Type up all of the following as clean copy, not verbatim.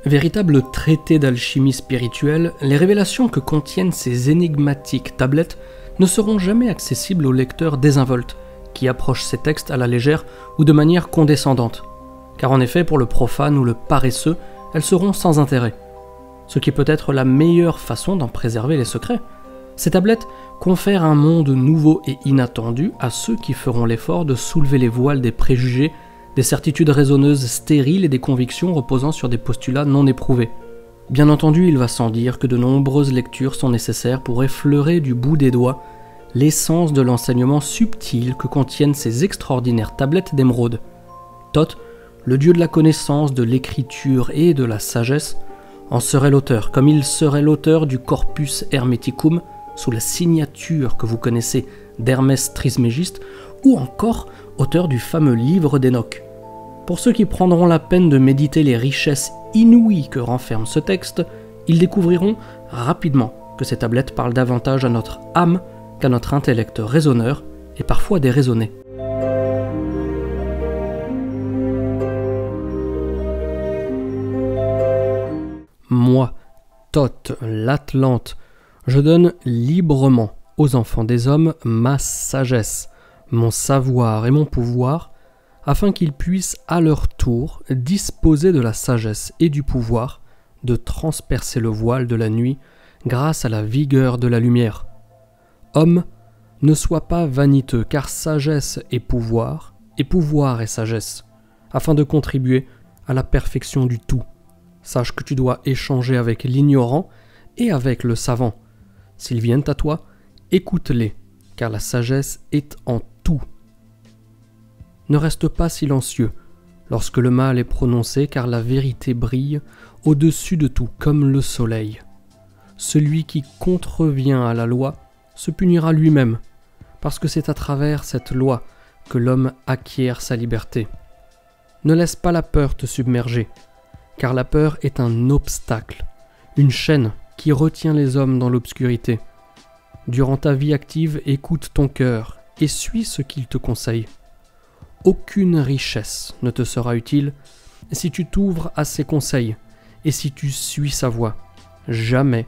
Véritable traité d'alchimie spirituelle, les révélations que contiennent ces énigmatiques tablettes ne seront jamais accessibles aux lecteurs désinvoltes, qui approchent ces textes à la légère ou de manière condescendante. Car en effet, pour le profane ou le paresseux, elles seront sans intérêt. Ce qui peut être la meilleure façon d'en préserver les secrets. Ces tablettes confèrent un monde nouveau et inattendu à ceux qui feront l'effort de soulever les voiles des préjugés, des certitudes raisonneuses stériles et des convictions reposant sur des postulats non éprouvés. Bien entendu, il va sans dire que de nombreuses lectures sont nécessaires pour effleurer du bout des doigts l'essence de l'enseignement subtil que contiennent ces extraordinaires tablettes d'émeraude. Thoth, le dieu de la connaissance, de l'écriture et de la sagesse, en serait l'auteur, comme il serait l'auteur du Corpus Hermeticum, sous la signature que vous connaissez d'Hermès Trismégiste, ou encore auteur du fameux livre d'Enoch. Pour ceux qui prendront la peine de méditer les richesses inouïes que renferme ce texte, ils découvriront rapidement que ces tablettes parlent davantage à notre âme qu'à notre intellect raisonneur et parfois déraisonné. Moi, Thoth, l'Atlante, je donne librement aux enfants des hommes ma sagesse, mon savoir et mon pouvoir, afin qu'ils puissent à leur tour disposer de la sagesse et du pouvoir de transpercer le voile de la nuit grâce à la vigueur de la lumière. Homme, ne sois pas vaniteux, car sagesse est pouvoir est sagesse, afin de contribuer à la perfection du tout. Sache que tu dois échanger avec l'ignorant et avec le savant. S'ils viennent à toi, écoute-les, car la sagesse est en tout. Ne reste pas silencieux lorsque le mal est prononcé, car la vérité brille au-dessus de tout, comme le soleil. Celui qui contrevient à la loi se punira lui-même, parce que c'est à travers cette loi que l'homme acquiert sa liberté. Ne laisse pas la peur te submerger, car la peur est un obstacle, une chaîne qui retient les hommes dans l'obscurité. Durant ta vie active, écoute ton cœur et suis ce qu'il te conseille. Aucune richesse ne te sera utile si tu t'ouvres à ses conseils et si tu suis sa voie. Jamais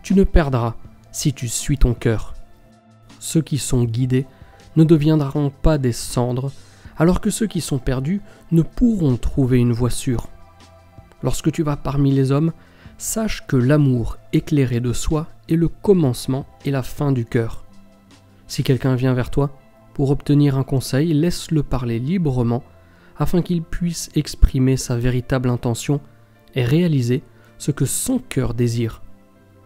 tu ne perdras si tu suis ton cœur. Ceux qui sont guidés ne deviendront pas des cendres, alors que ceux qui sont perdus ne pourront trouver une voie sûre. Lorsque tu vas parmi les hommes, sache que l'amour éclairé de soi est le commencement et la fin du cœur. Si quelqu'un vient vers toi pour obtenir un conseil, laisse-le parler librement afin qu'il puisse exprimer sa véritable intention et réaliser ce que son cœur désire.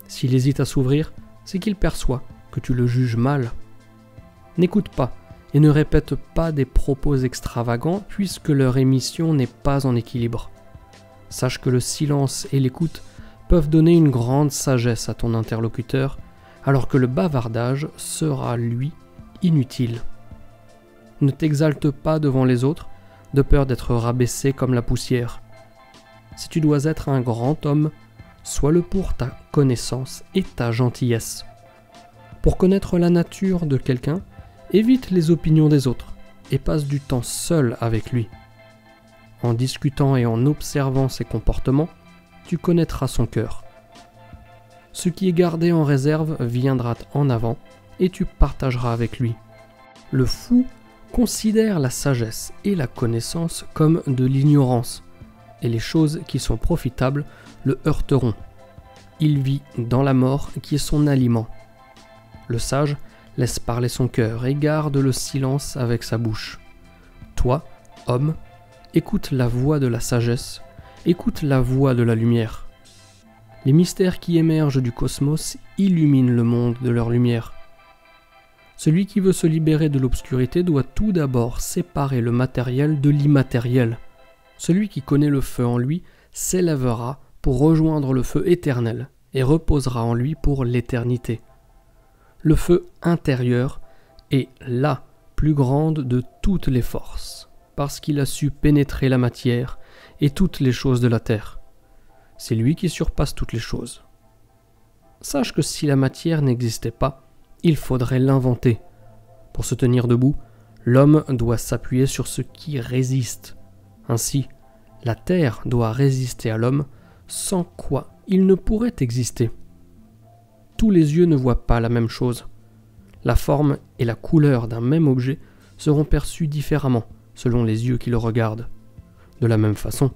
S'il hésite à s'ouvrir, c'est qu'il perçoit que tu le juges mal. N'écoute pas et ne répète pas des propos extravagants puisque leur émission n'est pas en équilibre. Sache que le silence et l'écoute peuvent donner une grande sagesse à ton interlocuteur, alors que le bavardage sera, lui, inutile. Ne t'exalte pas devant les autres, de peur d'être rabaissé comme la poussière. Si tu dois être un grand homme, sois-le pour ta connaissance et ta gentillesse. Pour connaître la nature de quelqu'un, évite les opinions des autres et passe du temps seul avec lui. En discutant et en observant ses comportements, tu connaîtras son cœur. Ce qui est gardé en réserve viendra en avant et tu partageras avec lui. Le fou considère la sagesse et la connaissance comme de l'ignorance, et les choses qui sont profitables le heurteront. Il vit dans la mort qui est son aliment. Le sage laisse parler son cœur et garde le silence avec sa bouche. Toi, homme, écoute la voix de la sagesse, écoute la voix de la lumière. Les mystères qui émergent du cosmos illuminent le monde de leur lumière. Celui qui veut se libérer de l'obscurité doit tout d'abord séparer le matériel de l'immatériel. Celui qui connaît le feu en lui s'élèvera pour rejoindre le feu éternel et reposera en lui pour l'éternité. Le feu intérieur est la plus grande de toutes les forces, parce qu'il a su pénétrer la matière et toutes les choses de la terre. C'est lui qui surpasse toutes les choses. Sache que si la matière n'existait pas, il faudrait l'inventer. Pour se tenir debout, l'homme doit s'appuyer sur ce qui résiste. Ainsi, la terre doit résister à l'homme, sans quoi il ne pourrait exister. Tous les yeux ne voient pas la même chose. La forme et la couleur d'un même objet seront perçues différemment selon les yeux qui le regardent. De la même façon,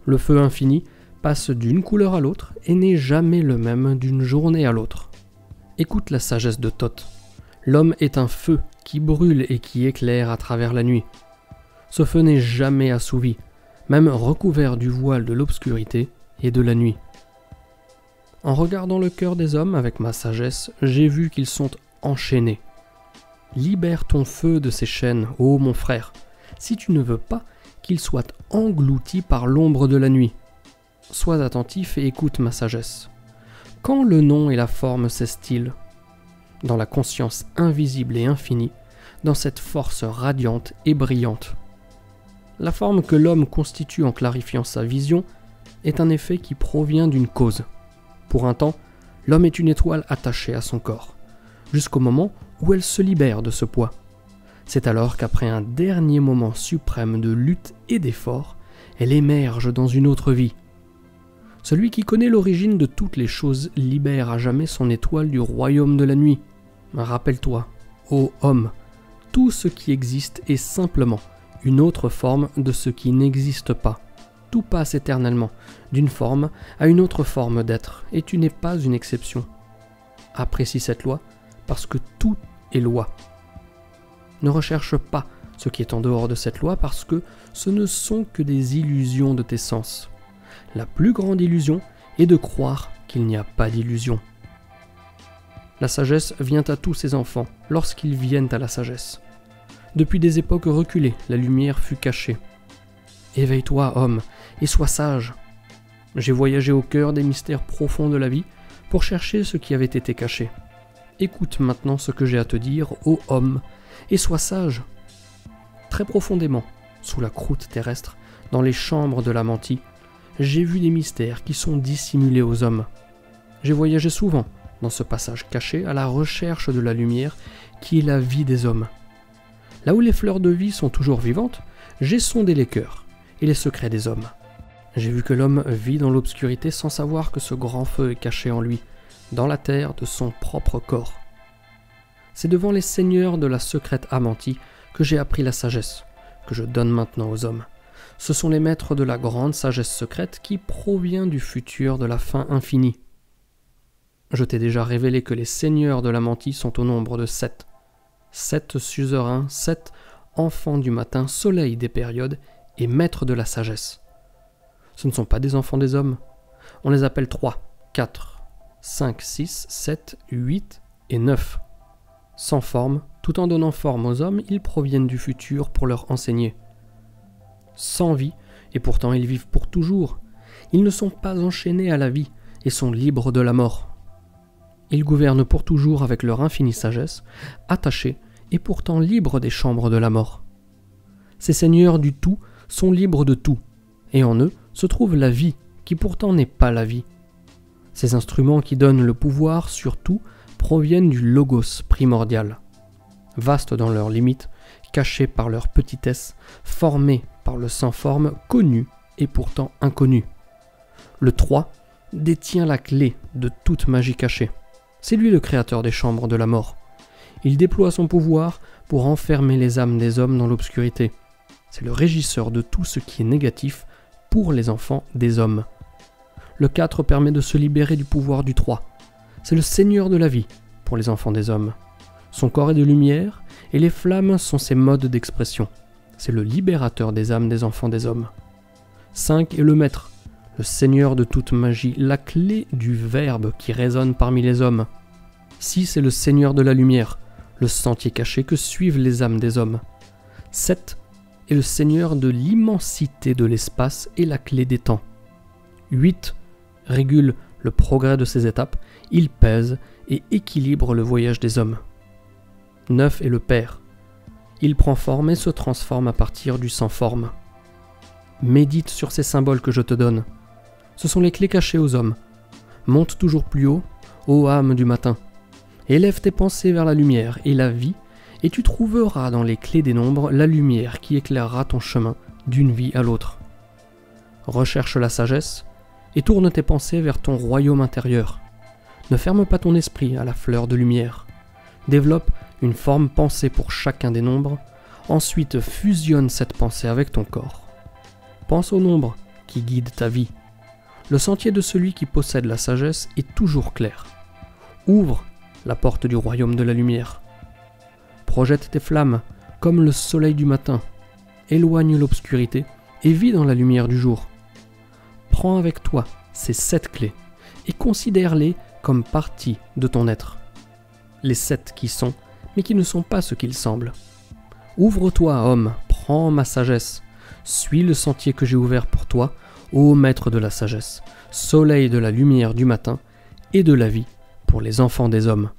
le feu infini passe d'une couleur à l'autre et n'est jamais le même d'une journée à l'autre. Écoute la sagesse de Thoth. L'homme est un feu qui brûle et qui éclaire à travers la nuit. Ce feu n'est jamais assouvi, même recouvert du voile de l'obscurité et de la nuit. En regardant le cœur des hommes avec ma sagesse, j'ai vu qu'ils sont enchaînés. Libère ton feu de ces chaînes, ô mon frère, si tu ne veux pas qu'il soit englouti par l'ombre de la nuit. Sois attentif et écoute ma sagesse. Quand le nom et la forme cessent-ils ? Dans la conscience invisible et infinie, dans cette force radiante et brillante. La forme que l'homme constitue en clarifiant sa vision est un effet qui provient d'une cause. Pour un temps, l'homme est une étoile attachée à son corps, jusqu'au moment où elle se libère de ce poids. C'est alors qu'après un dernier moment suprême de lutte et d'effort, elle émerge dans une autre vie. Celui qui connaît l'origine de toutes les choses libère à jamais son étoile du royaume de la nuit. Rappelle-toi, ô homme, tout ce qui existe est simplement une autre forme de ce qui n'existe pas. Tout passe éternellement, d'une forme à une autre forme d'être, et tu n'es pas une exception. Apprécie cette loi, parce que tout est loi. Ne recherche pas ce qui est en dehors de cette loi, parce que ce ne sont que des illusions de tes sens. La plus grande illusion est de croire qu'il n'y a pas d'illusion. La sagesse vient à tous ses enfants lorsqu'ils viennent à la sagesse. Depuis des époques reculées, la lumière fut cachée. Éveille-toi, homme, et sois sage. J'ai voyagé au cœur des mystères profonds de la vie pour chercher ce qui avait été caché. Écoute maintenant ce que j'ai à te dire, ô homme, et sois sage. Très profondément, sous la croûte terrestre, dans les chambres de la mentie, j'ai vu des mystères qui sont dissimulés aux hommes. J'ai voyagé souvent dans ce passage caché à la recherche de la lumière qui est la vie des hommes. Là où les fleurs de vie sont toujours vivantes, j'ai sondé les cœurs et les secrets des hommes. J'ai vu que l'homme vit dans l'obscurité sans savoir que ce grand feu est caché en lui, dans la terre de son propre corps. C'est devant les seigneurs de la secrète Amanti que j'ai appris la sagesse, que je donne maintenant aux hommes. Ce sont les maîtres de la grande sagesse secrète qui provient du futur de la fin infinie. Je t'ai déjà révélé que les seigneurs de l'Amanti sont au nombre de 7. 7 suzerains, 7 enfants du matin, soleil des périodes et maîtres de la sagesse. Ce ne sont pas des enfants des hommes. On les appelle 3, 4, 5, 6, 7, 8 et 9. Sans forme, tout en donnant forme aux hommes, ils proviennent du futur pour leur enseigner. Sans vie, et pourtant ils vivent pour toujours. Ils ne sont pas enchaînés à la vie et sont libres de la mort. Ils gouvernent pour toujours avec leur infinie sagesse, attachés et pourtant libres des chambres de la mort. Ces seigneurs du tout sont libres de tout, et en eux se trouve la vie qui pourtant n'est pas la vie. Ces instruments qui donnent le pouvoir sur tout proviennent du logos primordial. Vastes dans leurs limites, cachés par leur petitesse, formés par le sans-forme, connu et pourtant inconnu. Le 3 détient la clé de toute magie cachée. C'est lui le créateur des chambres de la mort. Il déploie son pouvoir pour enfermer les âmes des hommes dans l'obscurité. C'est le régisseur de tout ce qui est négatif pour les enfants des hommes. Le 4 permet de se libérer du pouvoir du 3. C'est le seigneur de la vie pour les enfants des hommes. Son corps est de lumière et les flammes sont ses modes d'expression. C'est le libérateur des âmes des enfants des hommes. 5 est le maître, le seigneur de toute magie, la clé du verbe qui résonne parmi les hommes. 6 est le seigneur de la lumière, le sentier caché que suivent les âmes des hommes. 7 est le seigneur de l'immensité de l'espace et la clé des temps. 8 régule le progrès de ses étapes, il pèse et équilibre le voyage des hommes. 9 est le Père. Il prend forme et se transforme à partir du sans-forme. Médite sur ces symboles que je te donne. Ce sont les clés cachées aux hommes. Monte toujours plus haut, ô âme du matin. Élève tes pensées vers la lumière et la vie, et tu trouveras dans les clés des nombres la lumière qui éclairera ton chemin d'une vie à l'autre. Recherche la sagesse, et tourne tes pensées vers ton royaume intérieur. Ne ferme pas ton esprit à la fleur de lumière. Développe une forme pensée pour chacun des nombres, ensuite fusionne cette pensée avec ton corps. Pense au nombre qui guide ta vie. Le sentier de celui qui possède la sagesse est toujours clair. Ouvre la porte du royaume de la lumière. Projette tes flammes comme le soleil du matin. Éloigne l'obscurité et vis dans la lumière du jour. Prends avec toi ces 7 clés et considère-les comme partie de ton être. Les 7 qui sont, mais qui ne sont pas ce qu'ils semblent. Ouvre-toi, homme, prends ma sagesse. Suis le sentier que j'ai ouvert pour toi, ô maître de la sagesse, soleil de la lumière du matin et de la vie pour les enfants des hommes.